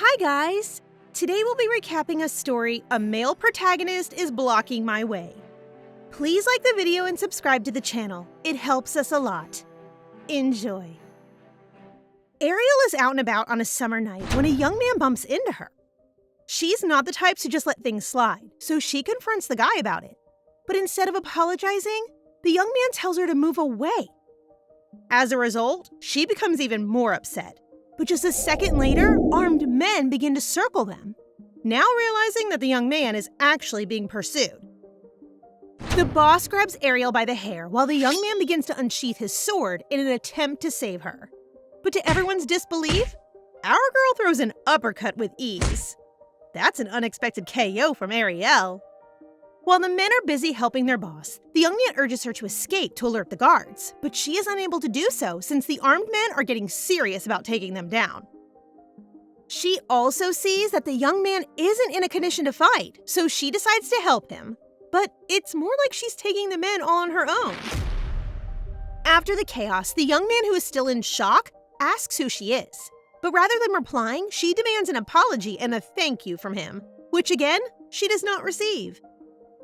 Hi guys! Today we'll be recapping a story, A Male Protagonist is Blocking My Way. Please like the video and subscribe to the channel. It helps us a lot. Enjoy. Ariel is out and about on a summer night when a young man bumps into her. She's not the type to just let things slide, so she confronts the guy about it. But instead of apologizing, the young man tells her to move away. As a result, she becomes even more upset. But just a second later, armed men begin to circle them, now realizing that the young man is actually being pursued. The boss grabs Ariel by the hair while the young man begins to unsheath his sword in an attempt to save her. But to everyone's disbelief, our girl throws an uppercut with ease. That's an unexpected KO from Ariel. While the men are busy helping their boss, the young man urges her to escape to alert the guards, but she is unable to do so since the armed men are getting serious about taking them down. She also sees that the young man isn't in a condition to fight, so she decides to help him, but it's more like she's taking the men all on her own. After the chaos, the young man, who is still in shock, asks who she is, but rather than replying, she demands an apology and a thank you from him, which again, she does not receive.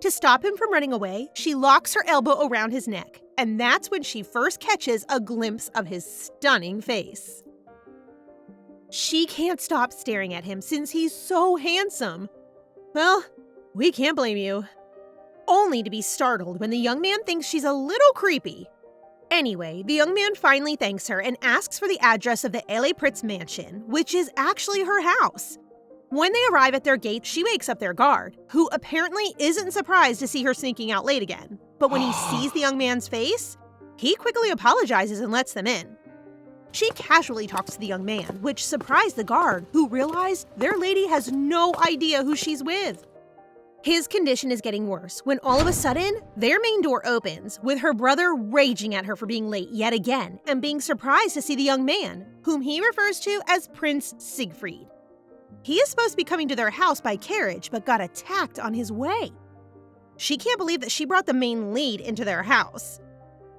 To stop him from running away, she locks her elbow around his neck, and that's when she first catches a glimpse of his stunning face. She can't stop staring at him since he's so handsome. Well, we can't blame you. Only to be startled when the young man thinks she's a little creepy. Anyway, the young man finally thanks her and asks for the address of the Pritz mansion, which is actually her house. When they arrive at their gate, she wakes up their guard, who apparently isn't surprised to see her sneaking out late again. But when he sees the young man's face, he quickly apologizes and lets them in. She casually talks to the young man, which surprised the guard, who realized their lady has no idea who she's with. His condition is getting worse when all of a sudden, their main door opens, with her brother raging at her for being late yet again and being surprised to see the young man, whom he refers to as Prince Siegfried. He is supposed to be coming to their house by carriage, but got attacked on his way. She can't believe that she brought the main lead into their house.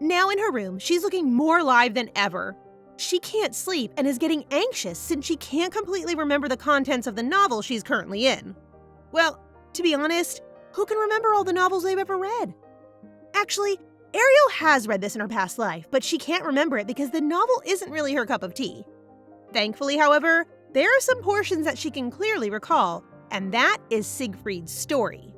Now in her room, she's looking more alive than ever. She can't sleep and is getting anxious since she can't completely remember the contents of the novel she's currently in. Well, to be honest, who can remember all the novels they've ever read? Actually, Ariel has read this in her past life, but she can't remember it because the novel isn't really her cup of tea. Thankfully, however, there are some portions that she can clearly recall, and that is Siegfried's story.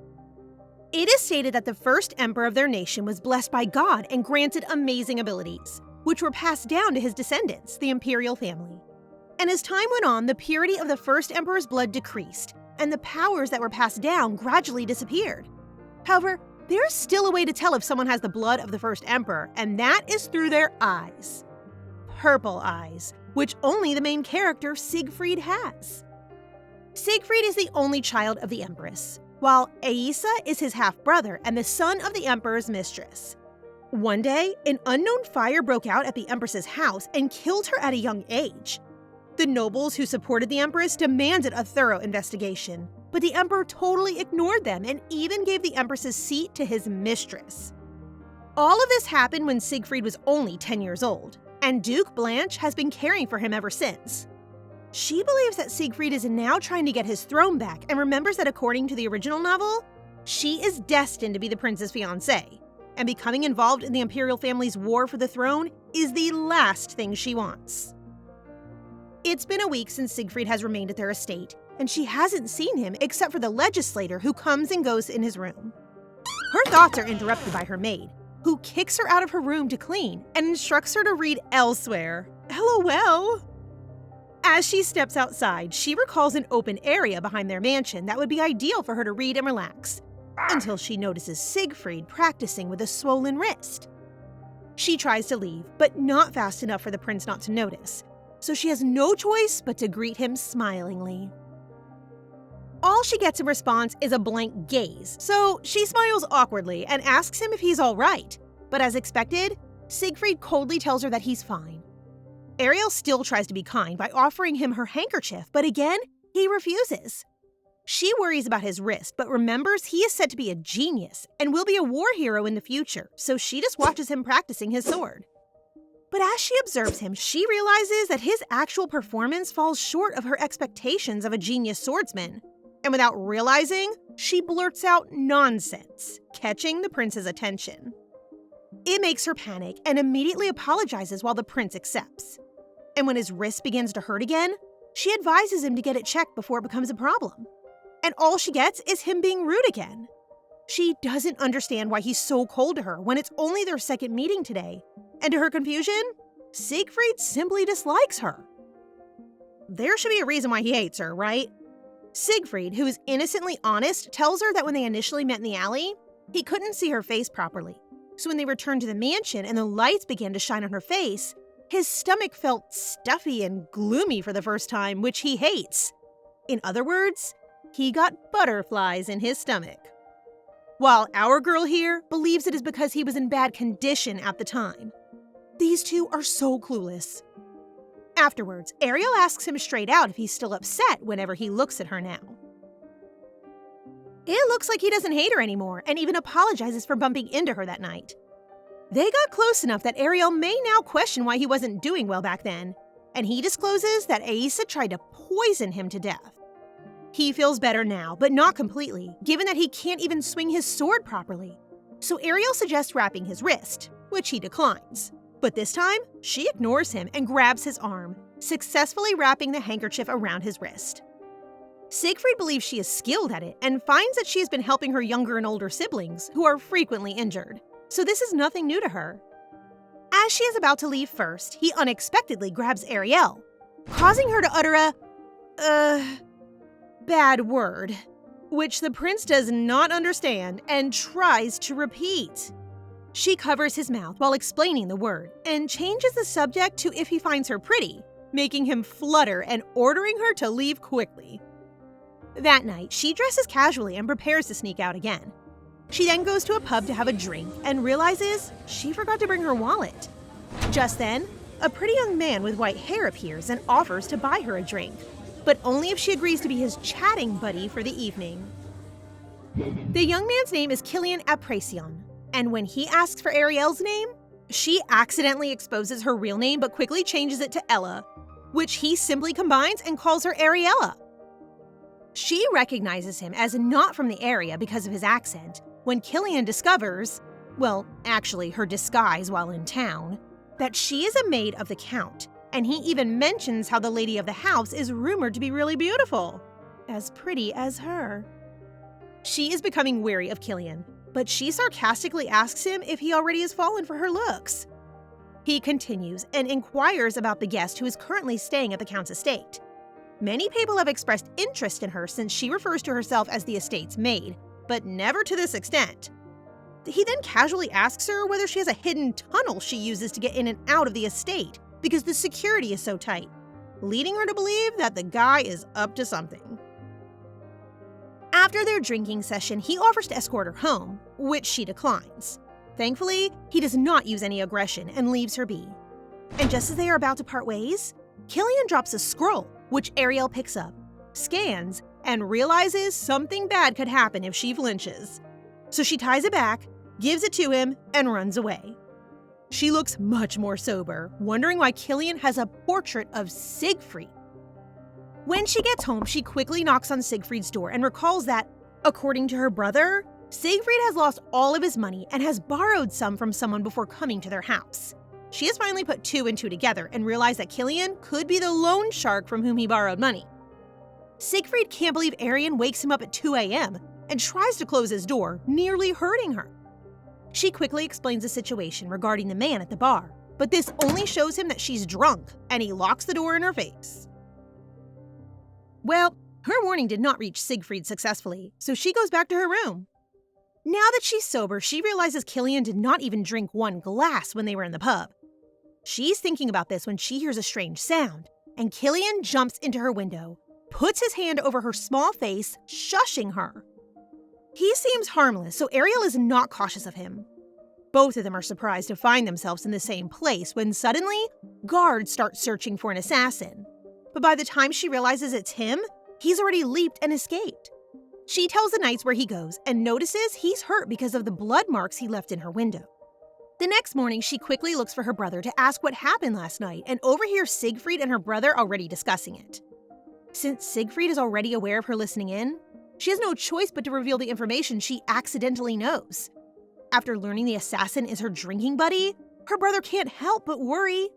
It is stated that the first emperor of their nation was blessed by God and granted amazing abilities, which were passed down to his descendants, the imperial family. And as time went on, the purity of the first emperor's blood decreased, and the powers that were passed down gradually disappeared. However, there is still a way to tell if someone has the blood of the first emperor, and that is through their eyes. Purple eyes, which only the main character, Siegfried, has. Siegfried is the only child of the Empress, while Aisa is his half-brother and the son of the Emperor's mistress. One day, an unknown fire broke out at the Empress's house and killed her at a young age. The nobles who supported the Empress demanded a thorough investigation, but the Emperor totally ignored them and even gave the Empress's seat to his mistress. All of this happened when Siegfried was only 10 years old. And Duke Blanche has been caring for him ever since. She believes that Siegfried is now trying to get his throne back and remembers that according to the original novel, she is destined to be the prince's fiance, and becoming involved in the imperial family's war for the throne is the last thing she wants. It's been a week since Siegfried has remained at their estate, and she hasn't seen him except for the legislator who comes and goes in his room. Her thoughts are interrupted by her maid, who kicks her out of her room to clean and instructs her to read elsewhere. LOL. As she steps outside, she recalls an open area behind their mansion that would be ideal for her to read and relax, until she notices Siegfried practicing with a swollen wrist. She tries to leave, but not fast enough for the prince not to notice, so she has no choice but to greet him smilingly. All she gets in response is a blank gaze, so she smiles awkwardly and asks him if he's all right. But as expected, Siegfried coldly tells her that he's fine. Ariel still tries to be kind by offering him her handkerchief, but again, he refuses. She worries about his wrist, but remembers he is said to be a genius and will be a war hero in the future, so she just watches him practicing his sword. But as she observes him, she realizes that his actual performance falls short of her expectations of a genius swordsman. And without realizing, she blurts out nonsense, catching the prince's attention. It makes her panic and immediately apologizes while the prince accepts. And when his wrist begins to hurt again, she advises him to get it checked before it becomes a problem. And all she gets is him being rude again. She doesn't understand why he's so cold to her when it's only their second meeting today. And to her confusion, Siegfried simply dislikes her. There should be a reason why he hates her, right? Siegfried, who is innocently honest, tells her that when they initially met in the alley, he couldn't see her face properly. So when they returned to the mansion and the lights began to shine on her face, his stomach felt stuffy and gloomy for the first time, which he hates. In other words, he got butterflies in his stomach. While our girl here believes it is because he was in bad condition at the time. These two are so clueless. Afterwards, Ariel asks him straight out if he's still upset whenever he looks at her now. It looks like he doesn't hate her anymore and even apologizes for bumping into her that night. They got close enough that Ariel may now question why he wasn't doing well back then, and he discloses that Aisa tried to poison him to death. He feels better now, but not completely, given that he can't even swing his sword properly. So Ariel suggests wrapping his wrist, which he declines. But this time, she ignores him and grabs his arm, successfully wrapping the handkerchief around his wrist. Siegfried believes she is skilled at it and finds that she has been helping her younger and older siblings, who are frequently injured. So this is nothing new to her. As she is about to leave first, he unexpectedly grabs Ariel, causing her to utter a bad word, which the prince does not understand and tries to repeat. She covers his mouth while explaining the word and changes the subject to if he finds her pretty, making him flutter and ordering her to leave quickly. That night, she dresses casually and prepares to sneak out again. She then goes to a pub to have a drink and realizes she forgot to bring her wallet. Just then, a pretty young man with white hair appears and offers to buy her a drink, but only if she agrees to be his chatting buddy for the evening. The young man's name is Killian Aprecion, and when he asks for Ariel's name, she accidentally exposes her real name but quickly changes it to Ella, which he simply combines and calls her Ariella. She recognizes him as not from the area because of his accent, when Killian discovers, well, actually her disguise while in town, that she is a maid of the Count, and he even mentions how the lady of the house is rumored to be really beautiful, as pretty as her. She is becoming wary of Killian, but she sarcastically asks him if he already has fallen for her looks. He continues and inquires about the guest who is currently staying at the Count's estate. Many people have expressed interest in her since she refers to herself as the estate's maid, but never to this extent. He then casually asks her whether she has a hidden tunnel she uses to get in and out of the estate because the security is so tight, leading her to believe that the guy is up to something. After their drinking session, he offers to escort her home, which she declines. Thankfully, he does not use any aggression and leaves her be. And just as they are about to part ways, Killian drops a scroll, which Ariel picks up, scans, and realizes something bad could happen if she flinches. So she ties it back, gives it to him, and runs away. She looks much more sober, wondering why Killian has a portrait of Siegfried. When she gets home, she quickly knocks on Siegfried's door and recalls that, according to her brother, Siegfried has lost all of his money and has borrowed some from someone before coming to their house. She has finally put two and two together and realized that Killian could be the loan shark from whom he borrowed money. Siegfried can't believe Ariel wakes him up at 2 a.m. and tries to close his door, nearly hurting her. She quickly explains the situation regarding the man at the bar, but this only shows him that she's drunk, and he locks the door in her face. Well, her warning did not reach Siegfried successfully, so she goes back to her room. Now that she's sober, she realizes Killian did not even drink one glass when they were in the pub. She's thinking about this when she hears a strange sound, and Killian jumps into her window, puts his hand over her small face, shushing her. He seems harmless, so Ariel is not cautious of him. Both of them are surprised to find themselves in the same place when suddenly, guards start searching for an assassin. But by the time she realizes it's him, he's already leaped and escaped. She tells the knights where he goes and notices he's hurt because of the blood marks he left in her window. The next morning, she quickly looks for her brother to ask what happened last night and overhears Siegfried and her brother already discussing it. Since Siegfried is already aware of her listening in, she has no choice but to reveal the information she accidentally knows. After learning the assassin is her drinking buddy, her brother can't help but worry.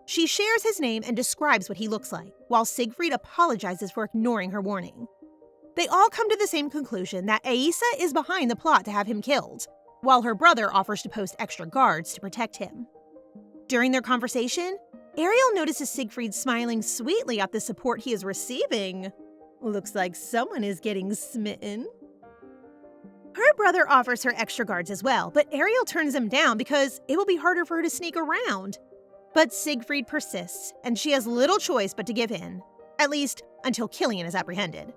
She shares his name and describes what he looks like, while Siegfried apologizes for ignoring her warning. They all come to the same conclusion that Aisa is behind the plot to have him killed, while her brother offers to post extra guards to protect him. During their conversation, Ariel notices Siegfried smiling sweetly at the support he is receiving. Looks like someone is getting smitten. Her brother offers her extra guards as well, but Ariel turns them down because it will be harder for her to sneak around. But Siegfried persists, and she has little choice but to give in, at least until Killian is apprehended.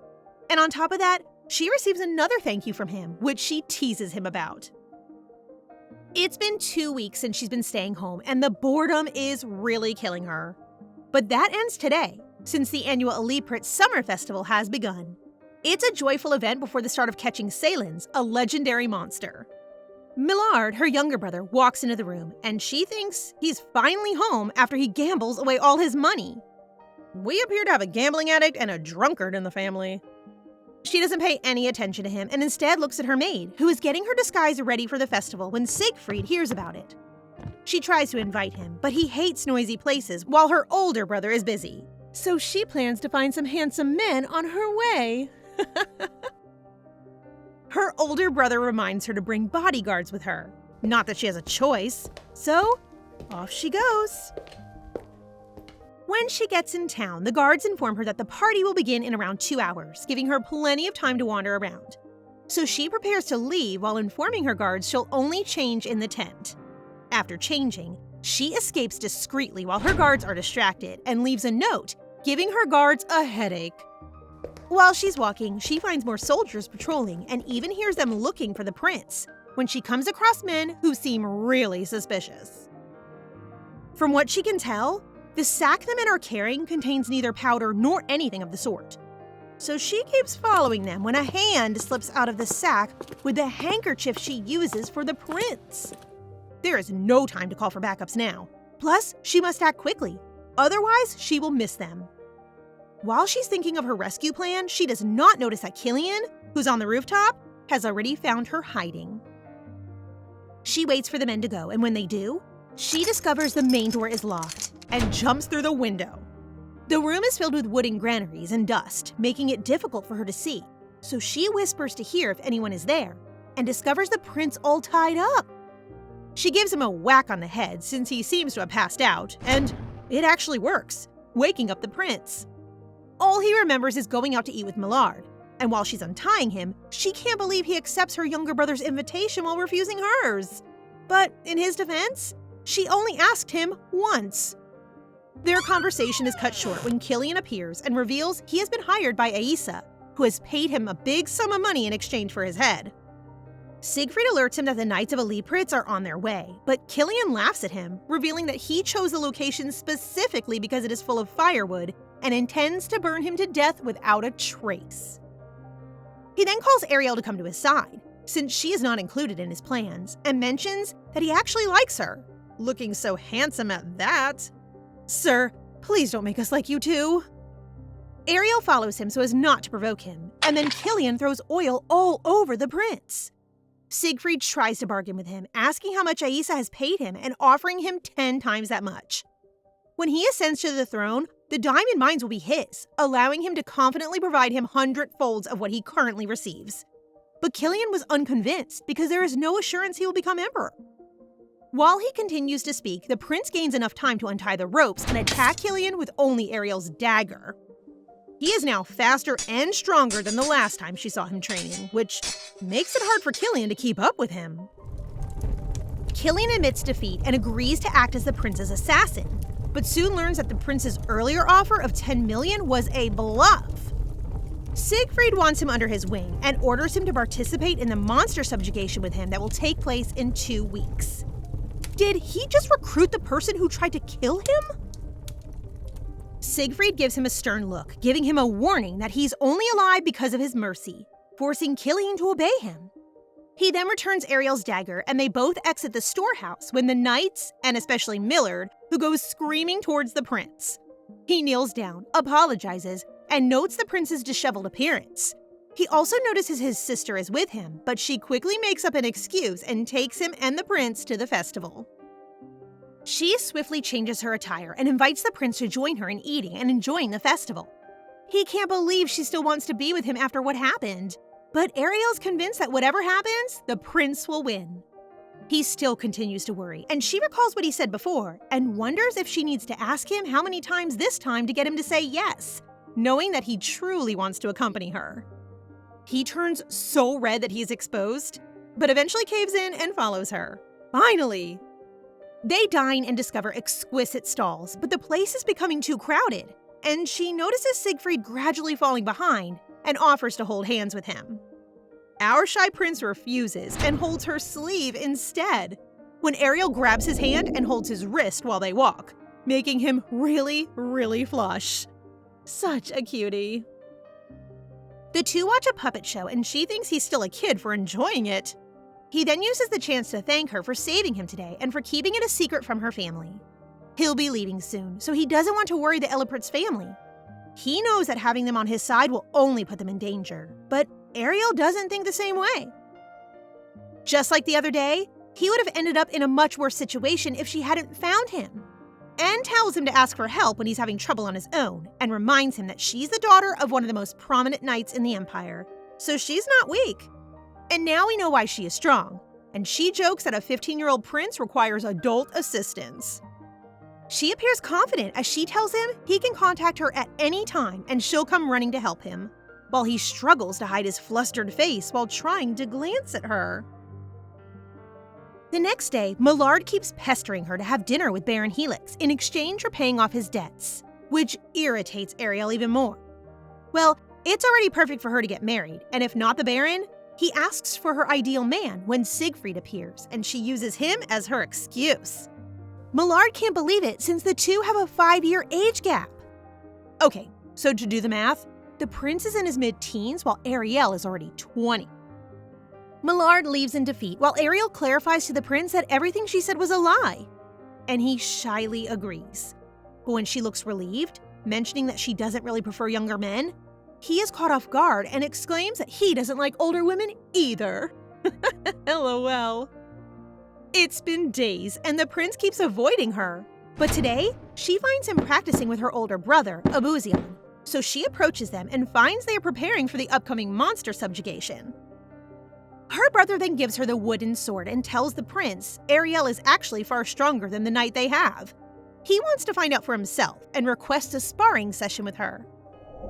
And on top of that, she receives another thank you from him, which she teases him about. It's been 2 weeks since she's been staying home, and the boredom is really killing her. But that ends today, since the annual Eliprit Summer Festival has begun. It's a joyful event before the start of catching sailens, a legendary monster. Millard, her younger brother, walks into the room, and she thinks he's finally home after he gambles away all his money. We appear to have a gambling addict and a drunkard in the family. She doesn't pay any attention to him and instead looks at her maid, who is getting her disguise ready for the festival when Siegfried hears about it. She tries to invite him, but he hates noisy places while her older brother is busy. So she plans to find some handsome men on her way. Her older brother reminds her to bring bodyguards with her. Not that she has a choice. So, off she goes. When she gets in town, the guards inform her that the party will begin in around 2 hours, giving her plenty of time to wander around. So she prepares to leave while informing her guards she'll only change in the tent. After changing, she escapes discreetly while her guards are distracted and leaves a note, giving her guards a headache. While she's walking, she finds more soldiers patrolling and even hears them looking for the prince, when she comes across men who seem really suspicious. From what she can tell, the sack the men are carrying contains neither powder nor anything of the sort. So she keeps following them when a hand slips out of the sack with the handkerchief she uses for the prince. There is no time to call for backups now. Plus, she must act quickly, otherwise she will miss them. While she's thinking of her rescue plan, she does not notice that Killian, who's on the rooftop, has already found her hiding. She waits for the men to go, and when they do, she discovers the main door is locked and jumps through the window. The room is filled with wooden granaries and dust, making it difficult for her to see, so she whispers to hear if anyone is there and discovers the prince all tied up. She gives him a whack on the head since he seems to have passed out, and it actually works, waking up the prince. All he remembers is going out to eat with Millard, and while she's untying him, she can't believe he accepts her younger brother's invitation while refusing hers. But in his defense, she only asked him once. Their conversation is cut short when Killian appears and reveals he has been hired by Aisa, who has paid him a big sum of money in exchange for his head. Siegfried alerts him that the Knights of Elipritz are on their way, but Killian laughs at him, revealing that he chose the location specifically because it is full of firewood and intends to burn him to death without a trace. He then calls Ariel to come to his side, since she is not included in his plans, and mentions that he actually likes her, looking so handsome at that. Sir, please don't make us like you too. Ariel follows him so as not to provoke him, and then Killian throws oil all over the prince. Siegfried tries to bargain with him, asking how much Aisa has paid him and offering him 10 times that much. When he ascends to the throne, the diamond mines will be his, allowing him to confidently provide him 100-folds of what he currently receives. But Killian was unconvinced because there is no assurance he will become emperor. While he continues to speak, the prince gains enough time to untie the ropes and attack Killian with only Ariel's dagger. He is now faster and stronger than the last time she saw him training, which makes it hard for Killian to keep up with him. Killian admits defeat and agrees to act as the prince's assassin, but soon learns that the prince's earlier offer of 10 million was a bluff. Siegfried wants him under his wing and orders him to participate in the monster subjugation with him that will take place in 2 weeks. Did he just recruit the person who tried to kill him? Siegfried gives him a stern look, giving him a warning that he's only alive because of his mercy, forcing Killian to obey him. He then returns Ariel's dagger, and they both exit the storehouse when the knights, and especially Millard, who goes screaming towards the prince. He kneels down, apologizes, and notes the prince's disheveled appearance. He also notices his sister is with him, but she quickly makes up an excuse and takes him and the prince to the festival. She swiftly changes her attire and invites the prince to join her in eating and enjoying the festival. He can't believe she still wants to be with him after what happened. But Ariel's convinced that whatever happens, the prince will win. He still continues to worry, and she recalls what he said before and wonders if she needs to ask him how many times this time to get him to say yes, knowing that he truly wants to accompany her. He turns so red that he's exposed, but eventually caves in and follows her. Finally! They dine and discover exquisite stalls, but the place is becoming too crowded, and she notices Siegfried gradually falling behind and offers to hold hands with him. Our shy prince refuses and holds her sleeve instead, when Ariel grabs his hand and holds his wrist while they walk, making him really, really flush. Such a cutie. The two watch a puppet show, and she thinks he's still a kid for enjoying it. He then uses the chance to thank her for saving him today and for keeping it a secret from her family. He'll be leaving soon, so he doesn't want to worry the Ellipert's family. He knows that having them on his side will only put them in danger, but Ariel doesn't think the same way. Just like the other day, he would have ended up in a much worse situation if she hadn't found him, and tells him to ask for help when he's having trouble on his own, and reminds him that she's the daughter of one of the most prominent knights in the Empire, so she's not weak. And now we know why she is strong, and she jokes that a 15-year-old prince requires adult assistance. She appears confident as she tells him he can contact her at any time and she'll come running to help him, while he struggles to hide his flustered face while trying to glance at her. The next day, Millard keeps pestering her to have dinner with Baron Helix in exchange for paying off his debts, which irritates Ariel even more. Well, it's already perfect for her to get married, and if not the Baron, he asks for her ideal man when Siegfried appears, and she uses him as her excuse. Millard can't believe it since the two have a 5-year age gap. Okay, so to do the math, the prince is in his mid-teens while Ariel is already 20. Millard leaves in defeat while Ariel clarifies to the prince that everything she said was a lie. And he shyly agrees. But when she looks relieved, mentioning that she doesn't really prefer younger men, he is caught off guard and exclaims that he doesn't like older women either. LOL. It's been days, and the prince keeps avoiding her. But today, she finds him practicing with her older brother, Abuzian. So she approaches them and finds they are preparing for the upcoming monster subjugation. Her brother then gives her the wooden sword and tells the prince Ariel is actually far stronger than the knight they have. He wants to find out for himself and requests a sparring session with her.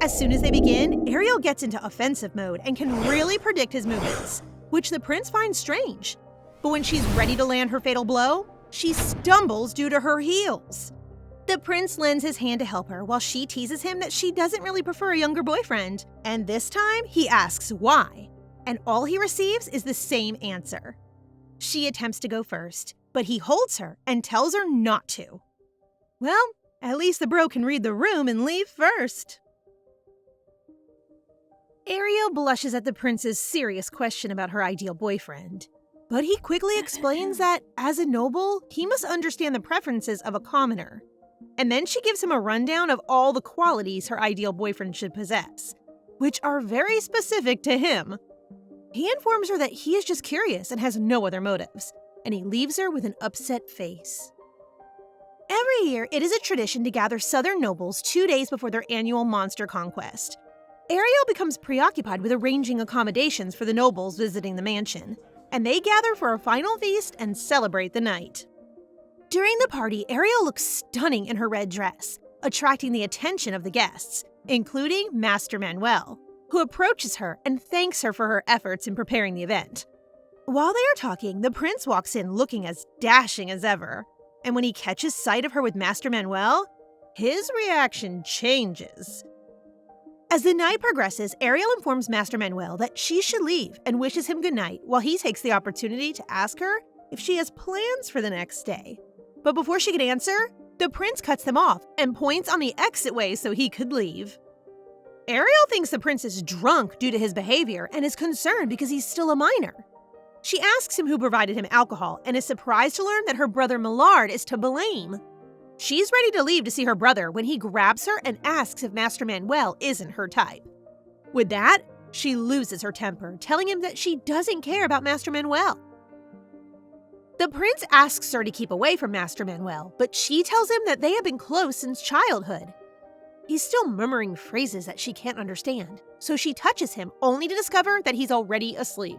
As soon as they begin, Ariel gets into offensive mode and can really predict his movements, which the prince finds strange. But when she's ready to land her fatal blow, she stumbles due to her heels. The prince lends his hand to help her while she teases him that she doesn't really prefer a younger boyfriend, and this time he asks why, and all he receives is the same answer. She attempts to go first, but he holds her and tells her not to. Well, at least the bro can read the room and leave first. Ariel blushes at the prince's serious question about her ideal boyfriend. But he quickly explains that, as a noble, he must understand the preferences of a commoner. And then she gives him a rundown of all the qualities her ideal boyfriend should possess, which are very specific to him. He informs her that he is just curious and has no other motives, and he leaves her with an upset face. Every year, it is a tradition to gather southern nobles 2 days before their annual monster conquest. Ariel becomes preoccupied with arranging accommodations for the nobles visiting the mansion, and they gather for a final feast and celebrate the night. During the party, Ariel looks stunning in her red dress, attracting the attention of the guests, including Master Manuel, who approaches her and thanks her for her efforts in preparing the event. While they are talking, the prince walks in looking as dashing as ever, and when he catches sight of her with Master Manuel, his reaction changes. As the night progresses, Ariel informs Master Manuel that she should leave and wishes him goodnight while he takes the opportunity to ask her if she has plans for the next day. But before she could answer, the prince cuts them off and points on the exitway so he could leave. Ariel thinks the prince is drunk due to his behavior and is concerned because he's still a minor. She asks him who provided him alcohol and is surprised to learn that her brother Millard is to blame. She's ready to leave to see her brother when he grabs her and asks if Master Manuel isn't her type. With that, she loses her temper, telling him that she doesn't care about Master Manuel. The prince asks her to keep away from Master Manuel, but she tells him that they have been close since childhood. He's still murmuring phrases that she can't understand, so she touches him only to discover that he's already asleep.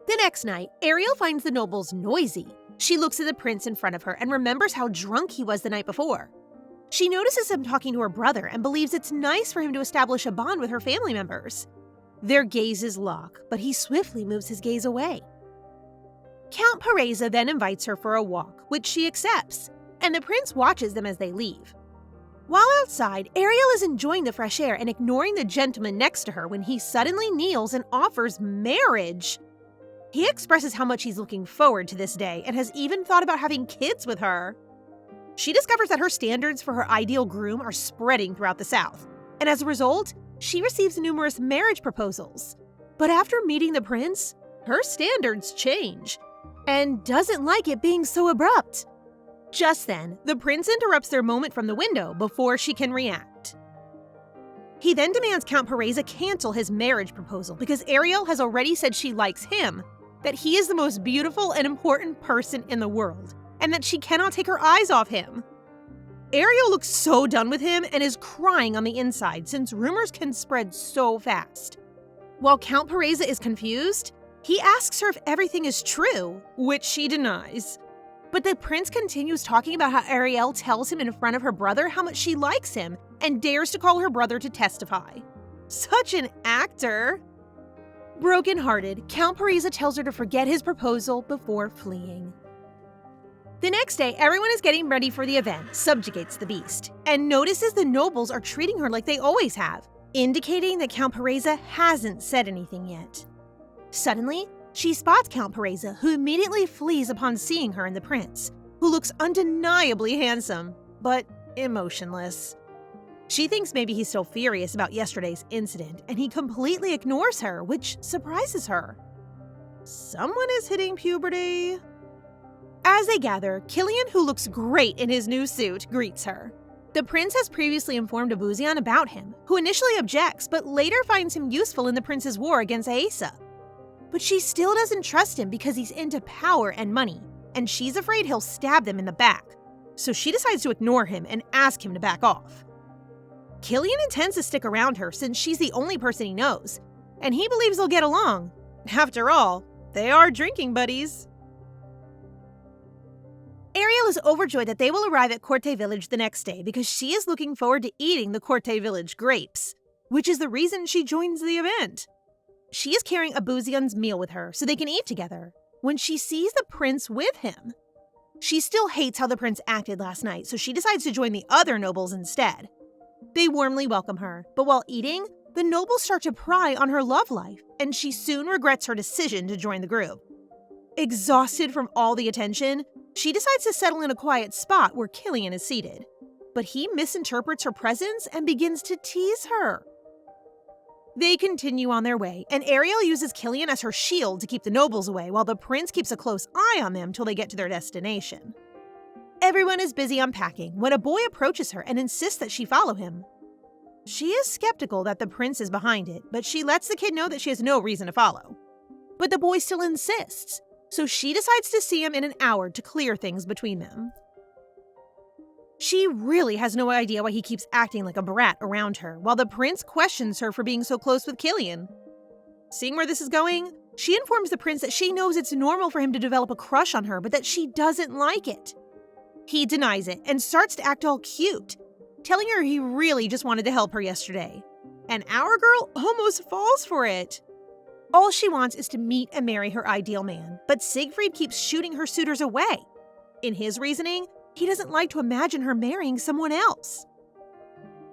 The next night, Ariel finds the nobles noisy. She looks at the prince in front of her and remembers how drunk he was the night before. She notices him talking to her brother and believes it's nice for him to establish a bond with her family members. Their gazes lock, but he swiftly moves his gaze away. Count Pereza then invites her for a walk, which she accepts, and the prince watches them as they leave. While outside, Ariel is enjoying the fresh air and ignoring the gentleman next to her when he suddenly kneels and offers marriage. He expresses how much he's looking forward to this day and has even thought about having kids with her. She discovers that her standards for her ideal groom are spreading throughout the South, and as a result, she receives numerous marriage proposals. But after meeting the prince, her standards change, and doesn't like it being so abrupt. Just then, the prince interrupts their moment from the window before she can react. He then demands Count Pereza cancel his marriage proposal because Ariel has already said she likes him, that he is the most beautiful and important person in the world, and that she cannot take her eyes off him. Ariel looks so done with him and is crying on the inside since rumors can spread so fast. While Count Pereza is confused, he asks her if everything is true, which she denies. But the prince continues talking about how Ariel tells him in front of her brother how much she likes him and dares to call her brother to testify. Such an actor! Broken-hearted, Count Pereza tells her to forget his proposal before fleeing. The next day, everyone is getting ready for the event, Subjugates the Beast, and notices the nobles are treating her like they always have, indicating that Count Pereza hasn't said anything yet. Suddenly, she spots Count Pereza, who immediately flees upon seeing her and the prince, who looks undeniably handsome, but emotionless. She thinks maybe he's still furious about yesterday's incident, and he completely ignores her, which surprises her. Someone is hitting puberty. As they gather, Killian, who looks great in his new suit, greets her. The prince has previously informed Abuzian about him, who initially objects, but later finds him useful in the prince's war against Aesa. But she still doesn't trust him because he's into power and money, and she's afraid he'll stab them in the back, so she decides to ignore him and ask him to back off. Killian intends to stick around her since she's the only person he knows, and he believes they'll get along. After all, they are drinking buddies. Ariel is overjoyed that they will arrive at Corte Village the next day because she is looking forward to eating the Corte Village grapes, which is the reason she joins the event. She is carrying Abuzian's meal with her so they can eat together when she sees the prince with him. She still hates how the prince acted last night, so she decides to join the other nobles instead. They warmly welcome her, but while eating, the nobles start to pry on her love life, and she soon regrets her decision to join the group. Exhausted from all the attention, she decides to settle in a quiet spot where Killian is seated. But he misinterprets her presence and begins to tease her. They continue on their way, and Ariel uses Killian as her shield to keep the nobles away while the prince keeps a close eye on them till they get to their destination. Everyone is busy unpacking when a boy approaches her and insists that she follow him. She is skeptical that the prince is behind it, but she lets the kid know that she has no reason to follow. But the boy still insists, so she decides to see him in an hour to clear things between them. She really has no idea why he keeps acting like a brat around her, while the prince questions her for being so close with Killian. Seeing where this is going, she informs the prince that she knows it's normal for him to develop a crush on her, but that she doesn't like it. He denies it and starts to act all cute, telling her he really just wanted to help her yesterday. And our girl almost falls for it. All she wants is to meet and marry her ideal man, but Siegfried keeps shooting her suitors away. In his reasoning, he doesn't like to imagine her marrying someone else.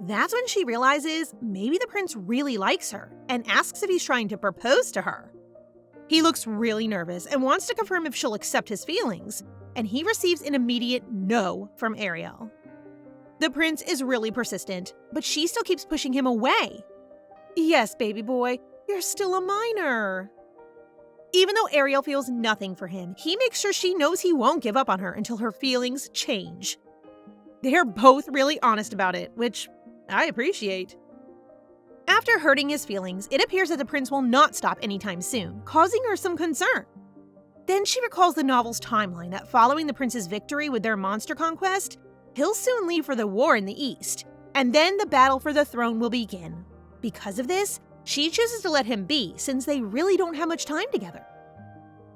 That's when she realizes maybe the prince really likes her and asks if he's trying to propose to her. He looks really nervous and wants to confirm if she'll accept his feelings, and he receives an immediate no from Ariel. The prince is really persistent, but she still keeps pushing him away. Yes, baby boy, you're still a minor. Even though Ariel feels nothing for him, he makes sure she knows he won't give up on her until her feelings change. They're both really honest about it, which I appreciate. After hurting his feelings, it appears that the prince will not stop anytime soon, causing her some concern. Then she recalls the novel's timeline that following the prince's victory with their monster conquest, he'll soon leave for the war in the east, and then the battle for the throne will begin. Because of this, she chooses to let him be since they really don't have much time together.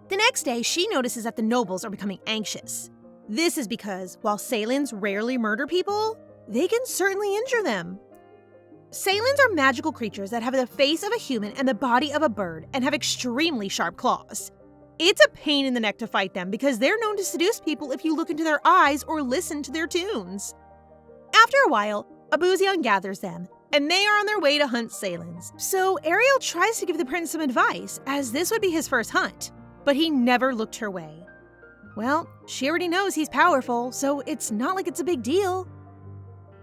The next day, she notices that the nobles are becoming anxious. This is because, while sailens rarely murder people, they can certainly injure them. Sailens are magical creatures that have the face of a human and the body of a bird and have extremely sharp claws. It's a pain in the neck to fight them because they're known to seduce people if you look into their eyes or listen to their tunes. After a while, Abuzion gathers them, and they are on their way to hunt sailens. So Ariel tries to give the prince some advice, as this would be his first hunt, but he never looked her way. Well, she already knows he's powerful, so it's not like it's a big deal.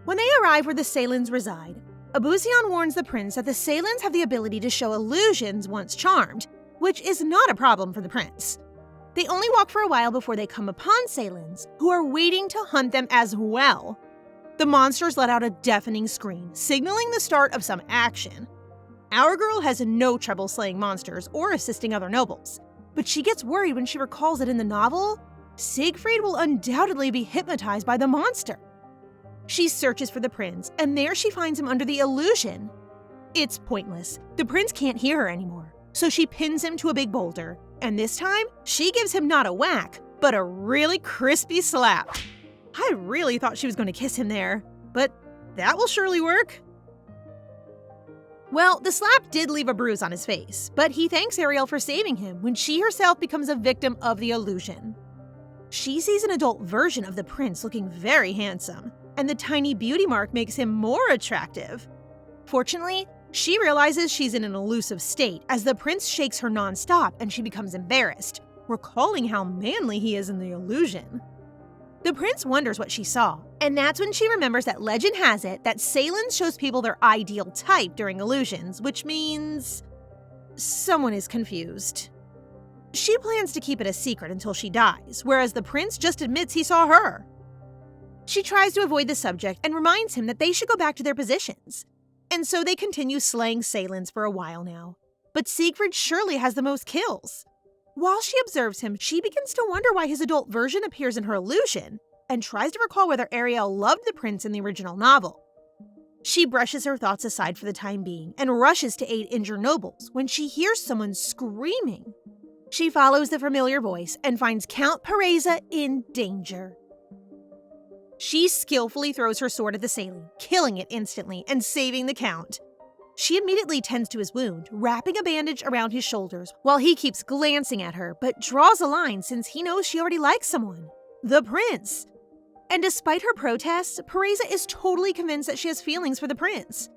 When they arrive where the sailens reside, Abuzion warns the prince that the sailens have the ability to show illusions once charmed, which is not a problem for the prince. They only walk for a while before they come upon sailens, who are waiting to hunt them as well. The monsters let out a deafening scream, signaling the start of some action. Our girl has no trouble slaying monsters or assisting other nobles, but she gets worried when she recalls that in the novel, Siegfried will undoubtedly be hypnotized by the monster. She searches for the prince, and there she finds him under the illusion. It's pointless. The prince can't hear her anymore, so she pins him to a big boulder, and this time, she gives him not a whack, but a really crispy slap. I really thought she was going to kiss him there, but that will surely work. Well, the slap did leave a bruise on his face, but he thanks Ariel for saving him when she herself becomes a victim of the illusion. She sees an adult version of the prince looking very handsome, and the tiny beauty mark makes him more attractive. Fortunately, she realizes she's in an elusive state as the prince shakes her non-stop and she becomes embarrassed, recalling how manly he is in the illusion. The prince wonders what she saw, and that's when she remembers that legend has it that sailens shows people their ideal type during illusions, which means someone is confused. She plans to keep it a secret until she dies, whereas the prince just admits he saw her. She tries to avoid the subject and reminds him that they should go back to their positions. And so they continue slaying sailens for a while now. But Siegfried surely has the most kills. While she observes him, she begins to wonder why his adult version appears in her illusion, and tries to recall whether Ariel loved the prince in the original novel. She brushes her thoughts aside for the time being and rushes to aid injured nobles when she hears someone screaming. She follows the familiar voice and finds Count Pereza in danger. She skillfully throws her sword at the sailor, killing it instantly and saving the count. She immediately tends to his wound, wrapping a bandage around his shoulders while he keeps glancing at her but draws a line since he knows she already likes someone, the prince. And despite her protests, Pereza is totally convinced that she has feelings for the prince.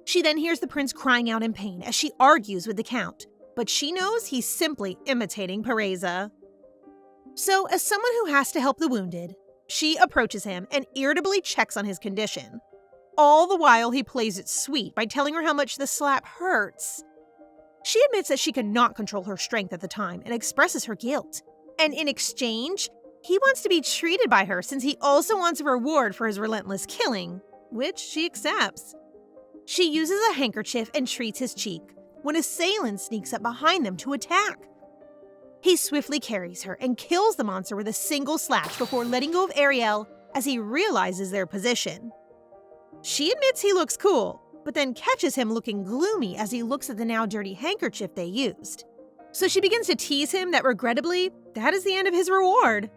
She then hears the prince crying out in pain as she argues with the count, but she knows he's simply imitating Pereza. So, as someone who has to help the wounded, she approaches him and irritably checks on his condition. All the while, he plays it sweet by telling her how much the slap hurts. She admits that she could not control her strength at the time and expresses her guilt. And in exchange, he wants to be treated by her since he also wants a reward for his relentless killing, which she accepts. She uses a handkerchief and treats his cheek when a sailen sneaks up behind them to attack. He swiftly carries her and kills the monster with a single slash before letting go of Ariel as he realizes their position. She admits he looks cool, but then catches him looking gloomy as he looks at the now dirty handkerchief they used. So she begins to tease him that regrettably, that is the end of his reward.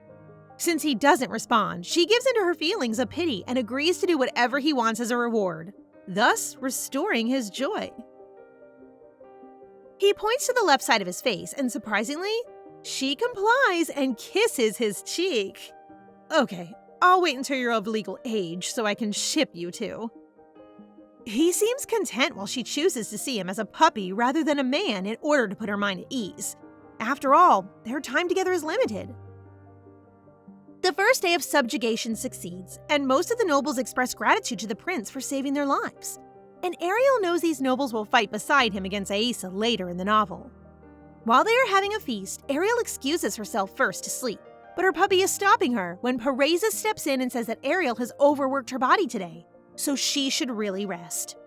Since he doesn't respond, she gives into her feelings of pity and agrees to do whatever he wants as a reward, thus restoring his joy. He points to the left side of his face, and surprisingly, she complies and kisses his cheek. Okay, I'll wait until you're of legal age so I can ship you two. He seems content while she chooses to see him as a puppy rather than a man in order to put her mind at ease. After all, their time together is limited. The first day of subjugation succeeds, and most of the nobles express gratitude to the prince for saving their lives. And Ariel knows these nobles will fight beside him against Aisa later in the novel. While they are having a feast, Ariel excuses herself first to sleep, but her puppy is stopping her when Pareza steps in and says that Ariel has overworked her body today, so she should really rest.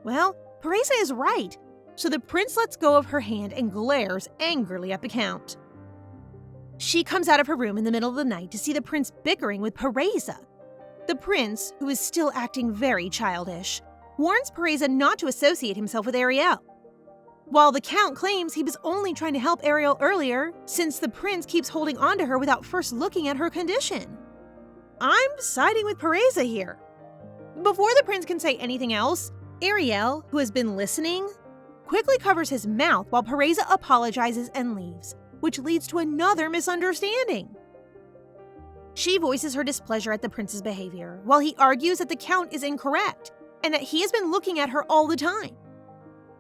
Well, Pareza is right, so the prince lets go of her hand and glares angrily at the count. She comes out of her room in the middle of the night to see the prince bickering with Pareza. The prince, who is still acting very childish, warns Pareza not to associate himself with Ariel. While the count claims he was only trying to help Ariel earlier, since the prince keeps holding on to her without first looking at her condition. I'm siding with Pareza here. Before the prince can say anything else, Ariel, who has been listening, quickly covers his mouth while Pareza apologizes and leaves, which leads to another misunderstanding. She voices her displeasure at the prince's behavior, while he argues that the count is incorrect and that he has been looking at her all the time.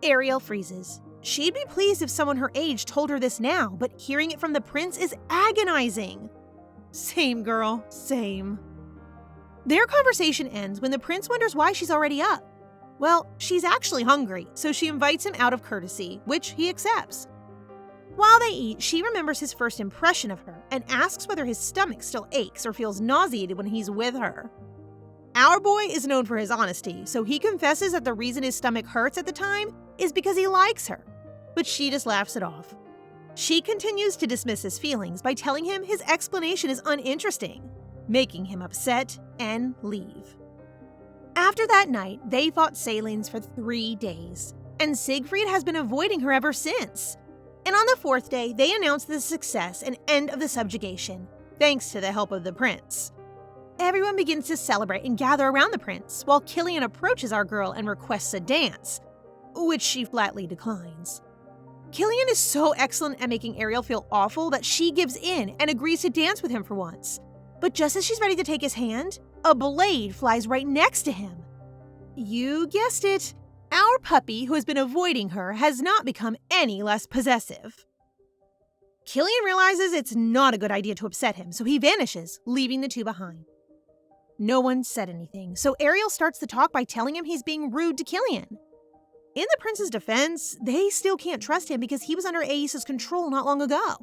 Ariel freezes. She'd be pleased if someone her age told her this now, but hearing it from the prince is agonizing. Same girl, same. Their conversation ends when the prince wonders why she's already up. Well, she's actually hungry, so she invites him out of courtesy, which he accepts. While they eat, she remembers his first impression of her and asks whether his stomach still aches or feels nauseated when he's with her. Our boy is known for his honesty, so he confesses that the reason his stomach hurts at the time is because he likes her, but she just laughs it off. She continues to dismiss his feelings by telling him his explanation is uninteresting, making him upset and leave. After that night, they fought sailens for 3 days, and Siegfried has been avoiding her ever since. And on the 4th day, they announce the success and end of the subjugation, thanks to the help of the prince. Everyone begins to celebrate and gather around the prince, while Killian approaches our girl and requests a dance, which she flatly declines. Killian is so excellent at making Ariel feel awful that she gives in and agrees to dance with him for once. But just as she's ready to take his hand, a blade flies right next to him. You guessed it, our puppy, who has been avoiding her, has not become any less possessive. Killian realizes it's not a good idea to upset him, so he vanishes, leaving the two behind. No one said anything, so Ariel starts the talk by telling him he's being rude to Killian. In the prince's defense, they still can't trust him because he was under Aisa's control not long ago.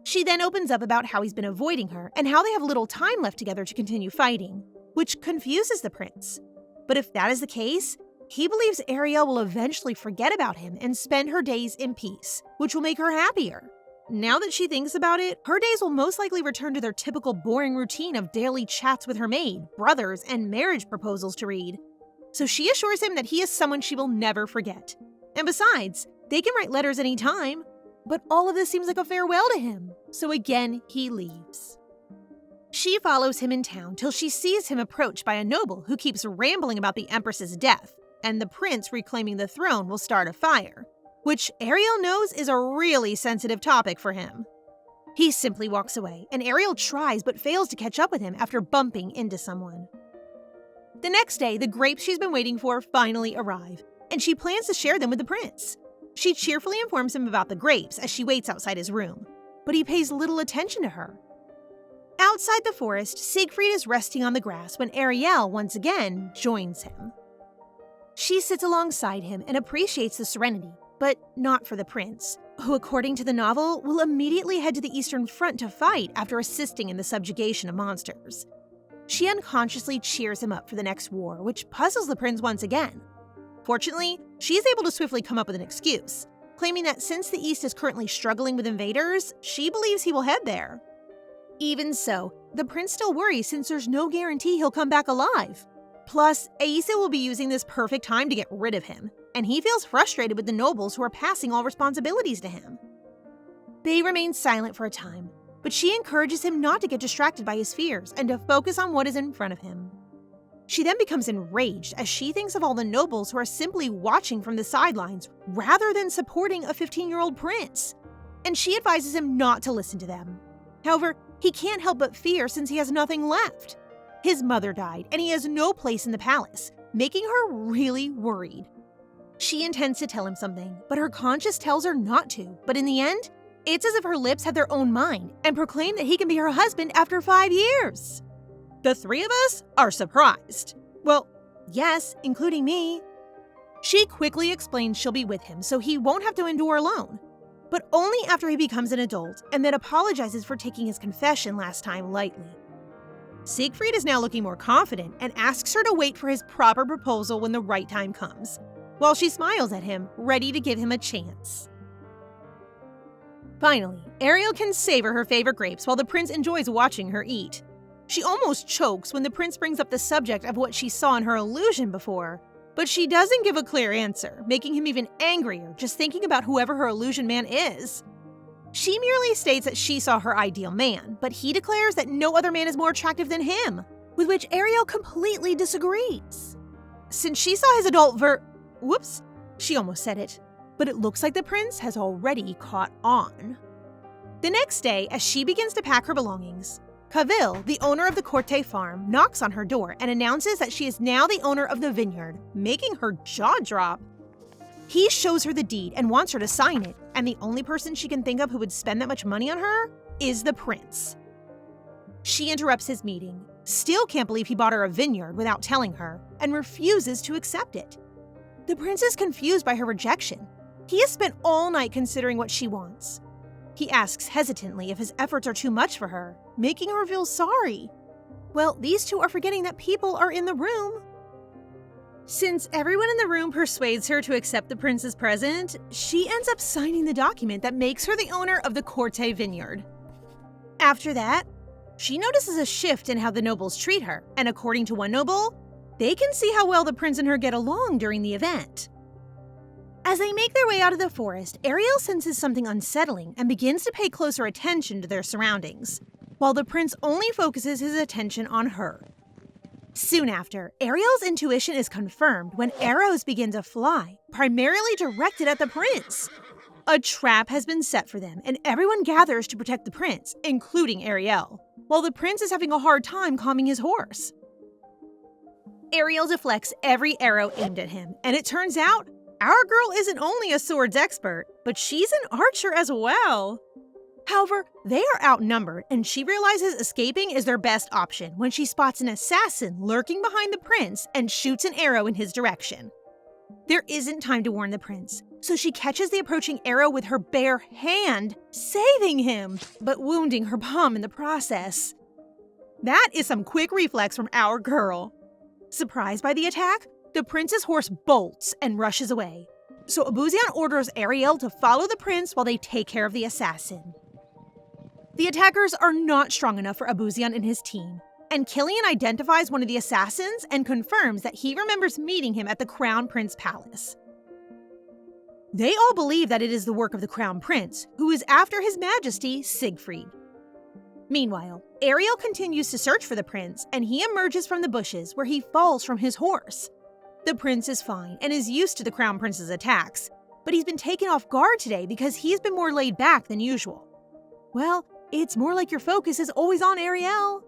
She then opens up about how he's been avoiding her and how they have little time left together to continue fighting, which confuses the prince. But if that is the case, he believes Ariel will eventually forget about him and spend her days in peace, which will make her happier. Now that she thinks about it, her days will most likely return to their typical boring routine of daily chats with her maid, brothers, and marriage proposals to read. So she assures him that he is someone she will never forget. And besides, they can write letters any time. But all of this seems like a farewell to him, so again he leaves. She follows him in town till she sees him approached by a noble who keeps rambling about the Empress's death, and the prince reclaiming the throne will start a fire, which Ariel knows is a really sensitive topic for him. He simply walks away, and Ariel tries but fails to catch up with him after bumping into someone. The next day, the grapes she's been waiting for finally arrive, and she plans to share them with the prince. She cheerfully informs him about the grapes as she waits outside his room, but he pays little attention to her. Outside the forest, Siegfried is resting on the grass when Ariel once again joins him. She sits alongside him and appreciates the serenity, but not for the prince, who, according to the novel, will immediately head to the Eastern Front to fight after assisting in the subjugation of monsters. She unconsciously cheers him up for the next war, which puzzles the prince once again. Fortunately, she is able to swiftly come up with an excuse, claiming that since the East is currently struggling with invaders, she believes he will head there. Even so, the prince still worries since there's no guarantee he'll come back alive. Plus, Aisa will be using this perfect time to get rid of him, and he feels frustrated with the nobles who are passing all responsibilities to him. They remain silent for a time, but she encourages him not to get distracted by his fears and to focus on what is in front of him. She then becomes enraged as she thinks of all the nobles who are simply watching from the sidelines rather than supporting a 15-year-old prince, and she advises him not to listen to them. However, he can't help but fear since he has nothing left. His mother died, and he has no place in the palace, making her really worried. She intends to tell him something, but her conscience tells her not to, but in the end, it's as if her lips have their own mind and proclaim that he can be her husband after 5 years. The three of us are surprised. Well, yes, including me. She quickly explains she'll be with him so he won't have to endure alone. but only after he becomes an adult and then apologizes for taking his confession last time lightly. Siegfried is now looking more confident and asks her to wait for his proper proposal when the right time comes, while she smiles at him, ready to give him a chance. Finally, Ariel can savor her favorite grapes while the prince enjoys watching her eat. She almost chokes when the prince brings up the subject of what she saw in her illusion before, but she doesn't give a clear answer, making him even angrier just thinking about whoever her illusion man is. She merely states that she saw her ideal man, but he declares that no other man is more attractive than him, with which Ariel completely disagrees. Since she saw his adult Whoops, she almost said it, but it looks like the prince has already caught on. The next day, as she begins to pack her belongings, Cavil, the owner of the Corte farm, knocks on her door and announces that she is now the owner of the vineyard, making her jaw drop. He shows her the deed and wants her to sign it, and the only person she can think of who would spend that much money on her is the prince. She interrupts his meeting, still can't believe he bought her a vineyard without telling her, and refuses to accept it. The prince is confused by her rejection. He has spent all night considering what she wants. He asks hesitantly if his efforts are too much for her, making her feel sorry. Well, these two are forgetting that people are in the room. Since everyone in the room persuades her to accept the prince's present, she ends up signing the document that makes her the owner of the Corte vineyard. After that, she notices a shift in how the nobles treat her, and according to one noble, they can see how well the prince and her get along during the event. As they make their way out of the forest, Ariel senses something unsettling and begins to pay closer attention to their surroundings, while the prince only focuses his attention on her. Soon after, Ariel's intuition is confirmed when arrows begin to fly, primarily directed at the prince. A trap has been set for them, and everyone gathers to protect the prince, including Ariel, while the prince is having a hard time calming his horse. Ariel deflects every arrow aimed at him, and it turns out our girl isn't only a swords expert, but she's an archer as well. However, they are outnumbered, and she realizes escaping is their best option when she spots an assassin lurking behind the prince and shoots an arrow in his direction. There isn't time to warn the prince, so she catches the approaching arrow with her bare hand, saving him, but wounding her palm in the process. That is some quick reflex from our girl. Surprised by the attack, the prince's horse bolts and rushes away. So Abuzian orders Ariel to follow the prince while they take care of the assassin. The attackers are not strong enough for Abuzian and his team, and Killian identifies one of the assassins and confirms that he remembers meeting him at the Crown Prince Palace. They all believe that it is the work of the Crown Prince, who is after His Majesty Siegfried. Meanwhile, Ariel continues to search for the prince, and he emerges from the bushes where he falls from his horse. The prince is fine and is used to the Crown Prince's attacks, but he's been taken off guard today because he's been more laid back than usual. Well, it's more like your focus is always on Ariel.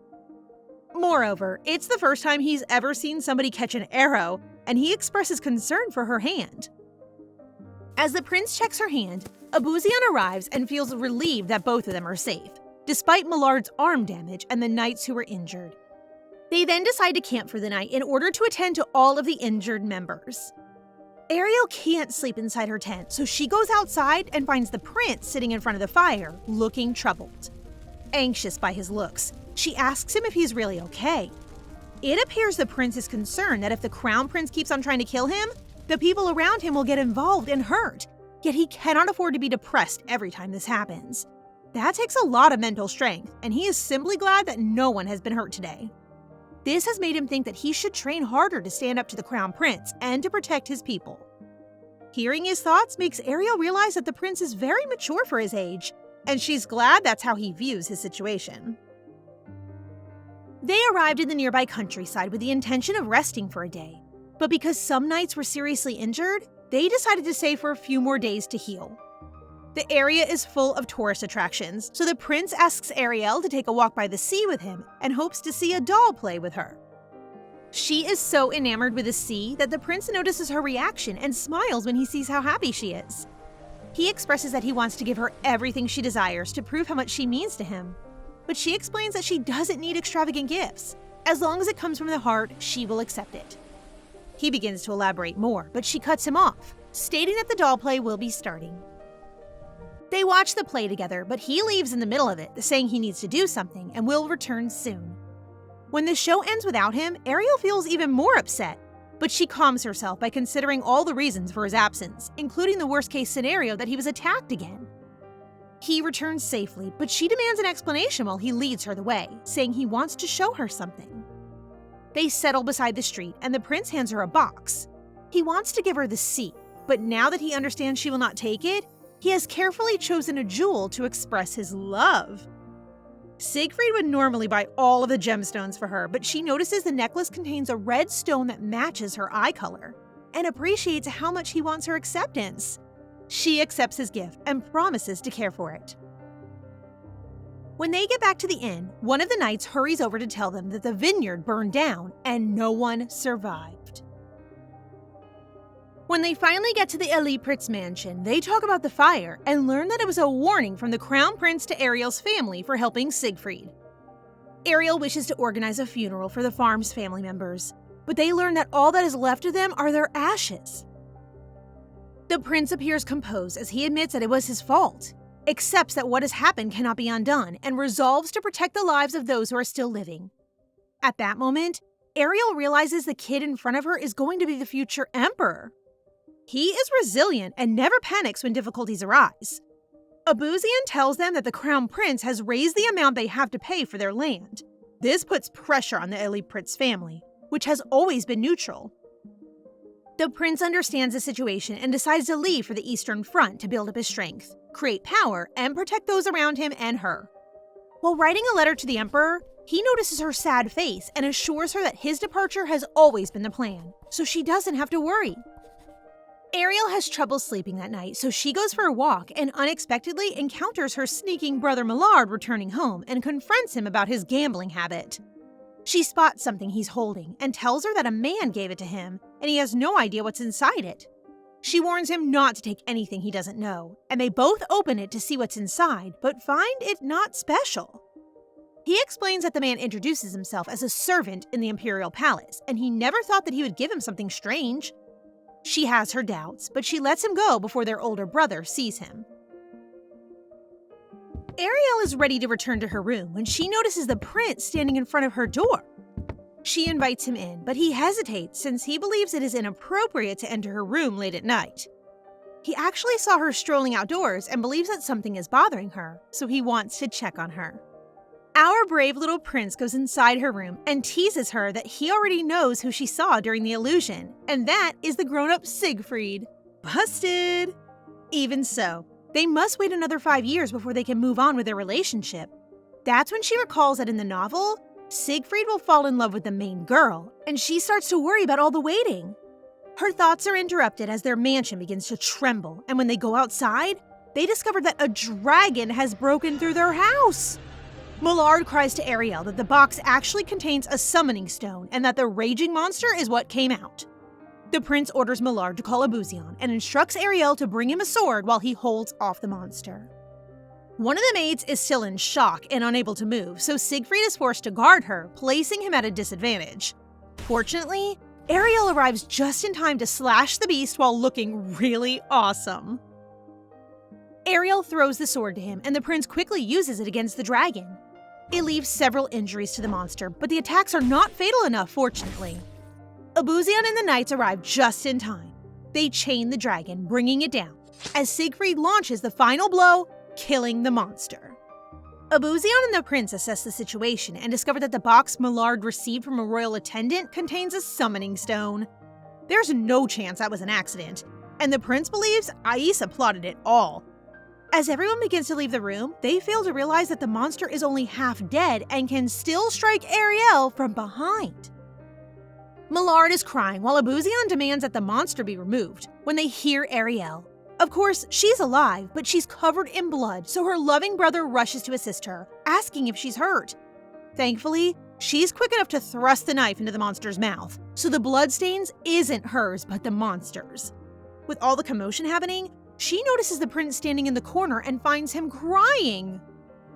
Moreover, it's the first time he's ever seen somebody catch an arrow, and he expresses concern for her hand. As the prince checks her hand, Abuzian arrives and feels relieved that both of them are safe, despite Millard's arm damage and the knights who were injured. They then decide to camp for the night in order to attend to all of the injured members. Ariel can't sleep inside her tent, so she goes outside and finds the prince sitting in front of the fire, looking troubled. Anxious by his looks, she asks him if he's really okay. It appears the prince is concerned that if the crown prince keeps on trying to kill him, the people around him will get involved and hurt, yet he cannot afford to be depressed every time this happens. That takes a lot of mental strength, and he is simply glad that no one has been hurt today. This has made him think that he should train harder to stand up to the crown prince and to protect his people. Hearing his thoughts makes Ariel realize that the prince is very mature for his age, and she's glad that's how he views his situation. They arrived in the nearby countryside with the intention of resting for a day, but because some knights were seriously injured, they decided to stay for a few more days to heal. The area is full of tourist attractions, so the prince asks Ariel to take a walk by the sea with him and hopes to see a doll play with her. She is so enamored with the sea that the prince notices her reaction and smiles when he sees how happy she is. He expresses that he wants to give her everything she desires to prove how much she means to him, but she explains that she doesn't need extravagant gifts. As long as it comes from the heart, she will accept it. He begins to elaborate more, but she cuts him off, stating that the doll play will be starting. They watch the play together, but he leaves in the middle of it, saying he needs to do something and will return soon. When the show ends without him, Ariel feels even more upset, but she calms herself by considering all the reasons for his absence, including the worst-case scenario that he was attacked again. He returns safely, but she demands an explanation while he leads her the way, saying he wants to show her something. They settle beside the street, and the prince hands her a box. He wants to give her the sea, but now that he understands she will not take it, he has carefully chosen a jewel to express his love. Siegfried would normally buy all of the gemstones for her, but she notices the necklace contains a red stone that matches her eye color, and appreciates how much he wants her acceptance. She accepts his gift and promises to care for it. When they get back to the inn, one of the knights hurries over to tell them that the vineyard burned down and no one survived. When they finally get to the escort's mansion, they talk about the fire and learn that it was a warning from the crown prince to Ariel's family for helping Siegfried. Ariel wishes to organize a funeral for the farm's family members, but they learn that all that is left of them are their ashes. The prince appears composed as he admits that it was his fault, accepts that what has happened cannot be undone, and resolves to protect the lives of those who are still living. At that moment, Ariel realizes the kid in front of her is going to be the future emperor. He is resilient and never panics when difficulties arise. Abuzian tells them that the crown prince has raised the amount they have to pay for their land. This puts pressure on the escort's family, which has always been neutral. The prince understands the situation and decides to leave for the Eastern Front to build up his strength, create power, and protect those around him and her. While writing a letter to the emperor, he notices her sad face and assures her that his departure has always been the plan, so she doesn't have to worry. Ariel has trouble sleeping that night, so she goes for a walk and unexpectedly encounters her sneaking brother Millard returning home and confronts him about his gambling habit. She spots something he's holding and tells her that a man gave it to him, and he has no idea what's inside it. She warns him not to take anything he doesn't know, and they both open it to see what's inside, but find it not special. He explains that the man introduces himself as a servant in the imperial palace, and he never thought that he would give him something strange. She has her doubts, but she lets him go before their older brother sees him. Ariel is ready to return to her room when she notices the prince standing in front of her door. She invites him in, but he hesitates since he believes it is inappropriate to enter her room late at night. He actually saw her strolling outdoors and believes that something is bothering her, so he wants to check on her. Our brave little prince goes inside her room and teases her that he already knows who she saw during the illusion, and that is the grown-up Siegfried. Busted! Even so, they must wait another 5 years before they can move on with their relationship. That's when she recalls that in the novel, Siegfried will fall in love with the main girl, and she starts to worry about all the waiting. Her thoughts are interrupted as their mansion begins to tremble, and when they go outside, they discover that a dragon has broken through their house. Millard cries to Ariel that the box actually contains a summoning stone and that the raging monster is what came out. The prince orders Millard to call Abuzian and instructs Ariel to bring him a sword while he holds off the monster. One of the maids is still in shock and unable to move, so Siegfried is forced to guard her, placing him at a disadvantage. Fortunately, Ariel arrives just in time to slash the beast while looking really awesome. Ariel throws the sword to him, and the prince quickly uses it against the dragon. It leaves several injuries to the monster, but the attacks are not fatal enough, fortunately. Abuzian and the knights arrive just in time. They chain the dragon, bringing it down, as Siegfried launches the final blow, killing the monster. Abuzian and the prince assess the situation and discover that the box Millard received from a royal attendant contains a summoning stone. There's no chance that was an accident, and the prince believes Aisa plotted it all. As everyone begins to leave the room, they fail to realize that the monster is only half dead and can still strike Ariel from behind. Millard is crying while Abuzian demands that the monster be removed when they hear Ariel. Of course, she's alive, but she's covered in blood, so her loving brother rushes to assist her, asking if she's hurt. Thankfully, she's quick enough to thrust the knife into the monster's mouth, so the bloodstains isn't hers but the monster's. With all the commotion happening, she notices the prince standing in the corner and finds him crying.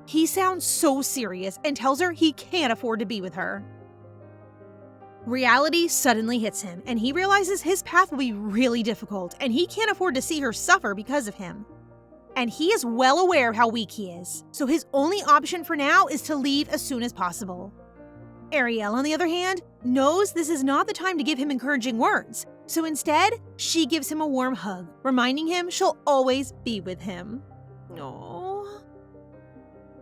He sounds so serious and tells her he can't afford to be with her. Reality suddenly hits him, and he realizes his path will be really difficult, and he can't afford to see her suffer because of him. and he is well aware of how weak he is, so his only option for now is to leave as soon as possible. Ariel, on the other hand, knows this is not the time to give him encouraging words, so instead, she gives him a warm hug, reminding him she'll always be with him. Aww.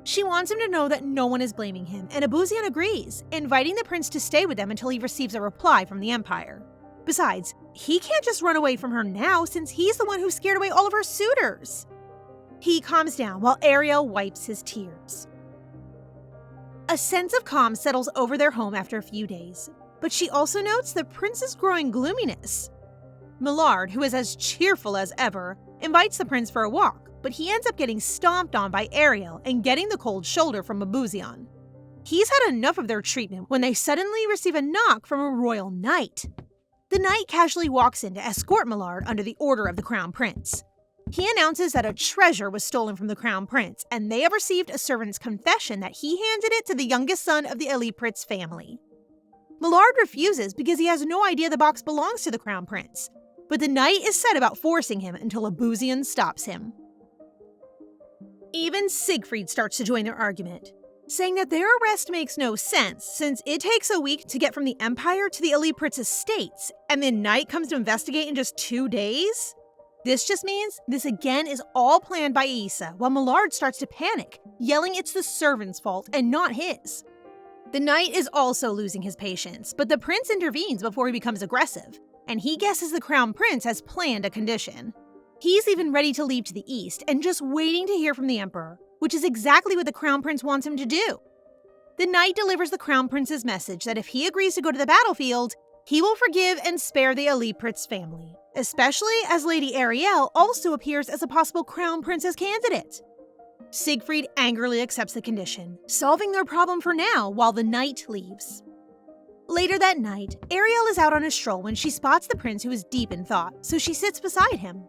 She wants him to know that no one is blaming him, and Abuzian agrees, inviting the prince to stay with them until he receives a reply from the Empire. Besides, he can't just run away from her now since he's the one who scared away all of her suitors. He calms down while Ariel wipes his tears. A sense of calm settles over their home after a few days, but she also notes the prince's growing gloominess. Millard, who is as cheerful as ever, invites the prince for a walk, but he ends up getting stomped on by Ariel and getting the cold shoulder from Abuzian. He's had enough of their treatment when they suddenly receive a knock from a royal knight. The knight casually walks in to escort Millard under the order of the crown prince. He announces that a treasure was stolen from the crown prince, and they have received a servant's confession that he handed it to the youngest son of the Elipritz family. Millard refuses because he has no idea the box belongs to the crown prince, but the knight is set about forcing him until Abuzian stops him. Even Siegfried starts to join their argument, saying that their arrest makes no sense since it takes a week to get from the Empire to the Elipritz estates, and the knight comes to investigate in just 2 days? This just means this again is all planned by Isa, while Millard starts to panic, yelling it's the servant's fault and not his. The knight is also losing his patience, but the prince intervenes before he becomes aggressive, and he guesses the crown prince has planned a condition. He's even ready to leave to the east and just waiting to hear from the emperor, which is exactly what the crown prince wants him to do. The knight delivers the crown prince's message that if he agrees to go to the battlefield, he will forgive and spare the Elipritz family, especially as Lady Ariel also appears as a possible crown princess candidate. Siegfried angrily accepts the condition, solving their problem for now while the knight leaves. Later that night, Ariel is out on a stroll when she spots the prince who is deep in thought, so she sits beside him.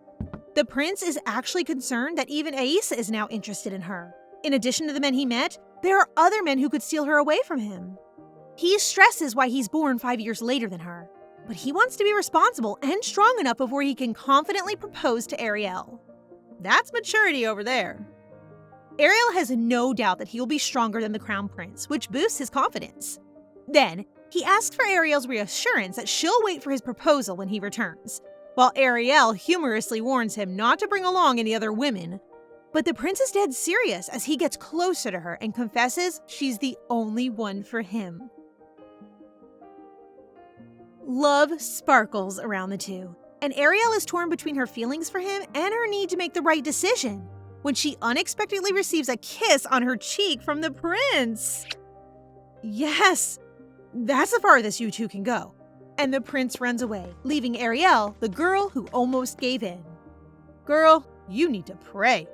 The prince is actually concerned that even Aisa is now interested in her. In addition to the men he met, there are other men who could steal her away from him. He stresses why he's born 5 years later than her, but he wants to be responsible and strong enough before he can confidently propose to Ariel. That's maturity over there. Ariel has no doubt that he will be stronger than the crown prince, which boosts his confidence. Then, he asks for Ariel's reassurance that she'll wait for his proposal when he returns, while Ariel humorously warns him not to bring along any other women. But the prince is dead serious as he gets closer to her and confesses she's the only one for him. Love sparkles around the two, and Ariel is torn between her feelings for him and her need to make the right decision when she unexpectedly receives a kiss on her cheek from the prince. Yes, that's the farthest you two can go. And the prince runs away, leaving Ariel, the girl who almost gave in. Girl, you need to pray.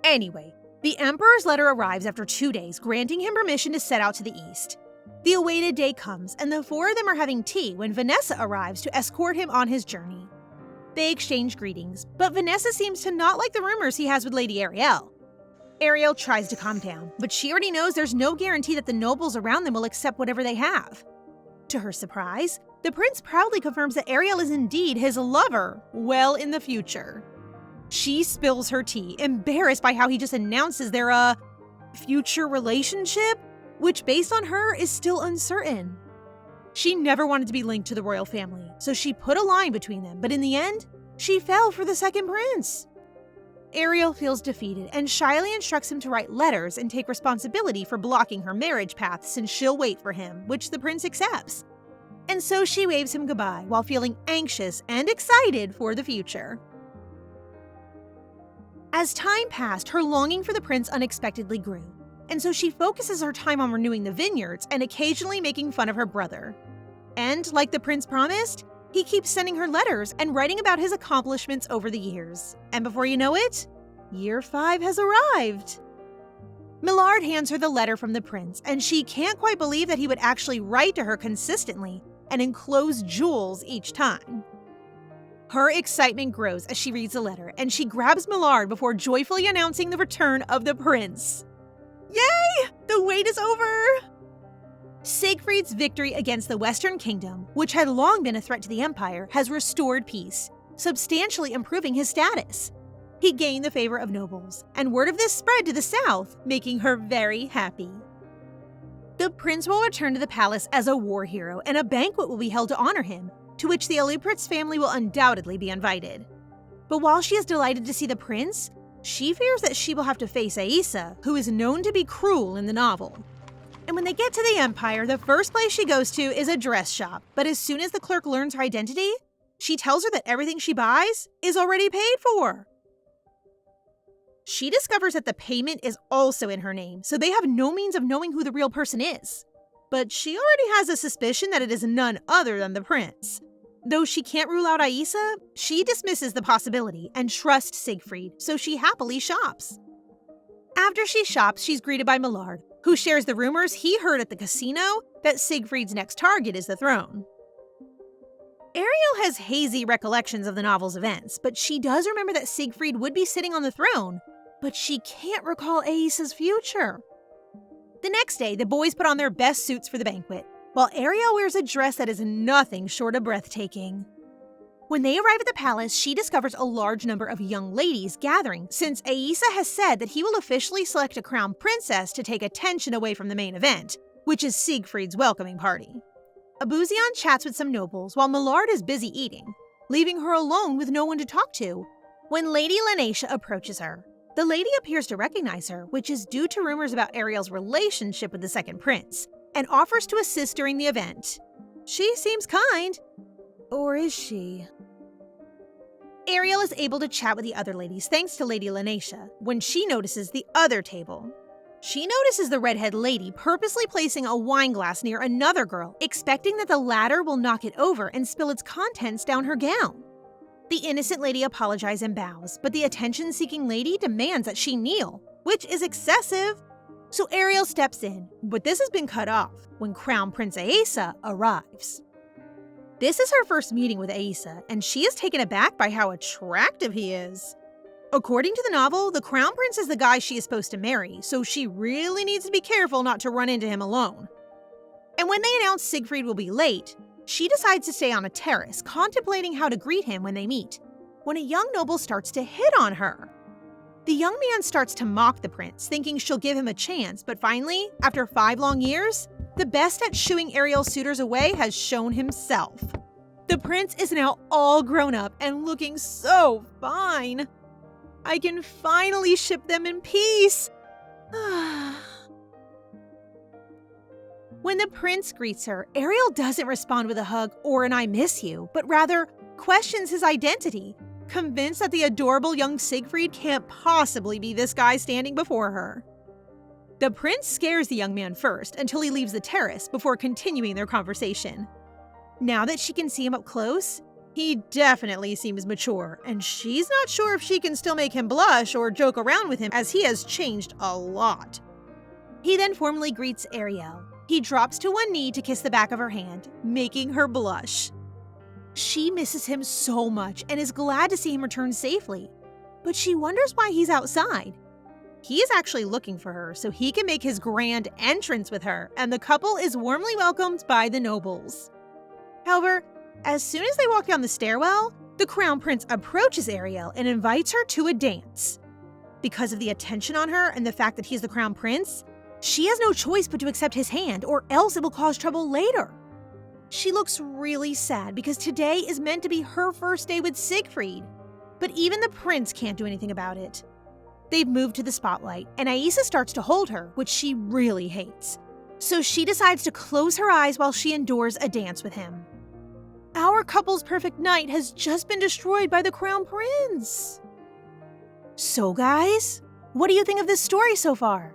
Anyway, the emperor's letter arrives after 2 days, granting him permission to set out to the east. The awaited day comes, and the four of them are having tea when Vanessa arrives to escort him on his journey. They exchange greetings, but Vanessa seems to not like the rumors he has with Lady Ariel. Ariel tries to calm down, but she already knows there's no guarantee that the nobles around them will accept whatever they have. To her surprise, the prince proudly confirms that Ariel is indeed his lover, well in the future. She spills her tea, embarrassed by how he just announces their, future relationship, which based on her is still uncertain. She never wanted to be linked to the royal family, so she put a line between them, but in the end, she fell for the second prince. Ariel feels defeated and shyly instructs him to write letters and take responsibility for blocking her marriage path since she'll wait for him, which the prince accepts. And so she waves him goodbye while feeling anxious and excited for the future. As time passed, her longing for the prince unexpectedly grew, and so she focuses her time on renewing the vineyards and occasionally making fun of her brother. And like the prince promised, he keeps sending her letters and writing about his accomplishments over the years. And before you know it, year 5 has arrived. Millard hands her the letter from the prince, and she can't quite believe that he would actually write to her consistently and enclose jewels each time. Her excitement grows as she reads the letter, and she grabs Millard before joyfully announcing the return of the prince. Yay! The wait is over! Siegfried's victory against the Western Kingdom, which had long been a threat to the Empire, has restored peace, substantially improving his status. He gained the favor of nobles, and word of this spread to the south, making her very happy. The prince will return to the palace as a war hero, and a banquet will be held to honor him, to which the Alupritz family will undoubtedly be invited. But while she is delighted to see the prince, she fears that she will have to face Aisa, who is known to be cruel in the novel. And when they get to the Empire, the first place she goes to is a dress shop, but as soon as the clerk learns her identity, she tells her that everything she buys is already paid for. She discovers that the payment is also in her name, so they have no means of knowing who the real person is. But she already has a suspicion that it is none other than the prince. Though she can't rule out Aisa, she dismisses the possibility and trusts Siegfried, so she happily shops. After she shops, she's greeted by Millard, who shares the rumors he heard at the casino that Siegfried's next target is the throne. Ariel has hazy recollections of the novel's events, but she does remember that Siegfried would be sitting on the throne, but she can't recall Aisa's future. The next day, the boys put on their best suits for the banquet, while Ariel wears a dress that is nothing short of breathtaking. When they arrive at the palace, she discovers a large number of young ladies gathering, since Aisa has said that he will officially select a crown princess to take attention away from the main event, which is Siegfried's welcoming party. Abuzian chats with some nobles while Millard is busy eating, leaving her alone with no one to talk to, when Lady Lanesha approaches her. The lady appears to recognize her, which is due to rumors about Ariel's relationship with the second prince, and offers to assist during the event. She seems kind. Or is she? Ariel is able to chat with the other ladies thanks to Lady Lanesha when she notices the other table. She notices the redhead lady purposely placing a wine glass near another girl, expecting that the latter will knock it over and spill its contents down her gown. The innocent lady apologizes and bows, but the attention-seeking lady demands that she kneel, which is excessive. So Ariel steps in, but this has been cut off when Crown Prince Aisa arrives. This is her first meeting with Aisa, and she is taken aback by how attractive he is. According to the novel, the Crown Prince is the guy she is supposed to marry, so she really needs to be careful not to run into him alone. And when they announce Siegfried will be late, she decides to stay on a terrace, contemplating how to greet him when they meet, when a young noble starts to hit on her. The young man starts to mock the prince, thinking she'll give him a chance, but finally, after 5 long years, the best at shooing Ariel's suitors away has shown himself. The prince is now all grown up and looking so fine. I can finally ship them in peace. When the prince greets her, Ariel doesn't respond with a hug or an I miss you, but rather questions his identity, convinced that the adorable young Siegfried can't possibly be this guy standing before her. The prince scares the young man first until he leaves the terrace before continuing their conversation. Now that she can see him up close, he definitely seems mature, and she's not sure if she can still make him blush or joke around with him as he has changed a lot. He then formally greets Ariel. He drops to one knee to kiss the back of her hand, making her blush. She misses him so much and is glad to see him return safely, but she wonders why he's outside. He is actually looking for her so he can make his grand entrance with her, and the couple is warmly welcomed by the nobles. However, as soon as they walk down the stairwell, the Crown Prince approaches Ariel and invites her to a dance. Because of the attention on her and the fact that he's the Crown Prince, she has no choice but to accept his hand, or else it will cause trouble later. She looks really sad because today is meant to be her first day with Siegfried, but even the prince can't do anything about it. They've moved to the spotlight, and Aisa starts to hold her, which she really hates. So she decides to close her eyes while she endures a dance with him. Our couple's perfect night has just been destroyed by the Crown Prince. So guys, what do you think of this story so far?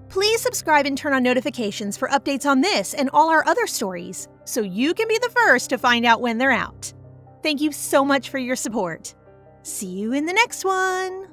Please subscribe and turn on notifications for updates on this and all our other stories, so you can be the first to find out when they're out. Thank you so much for your support. See you in the next one!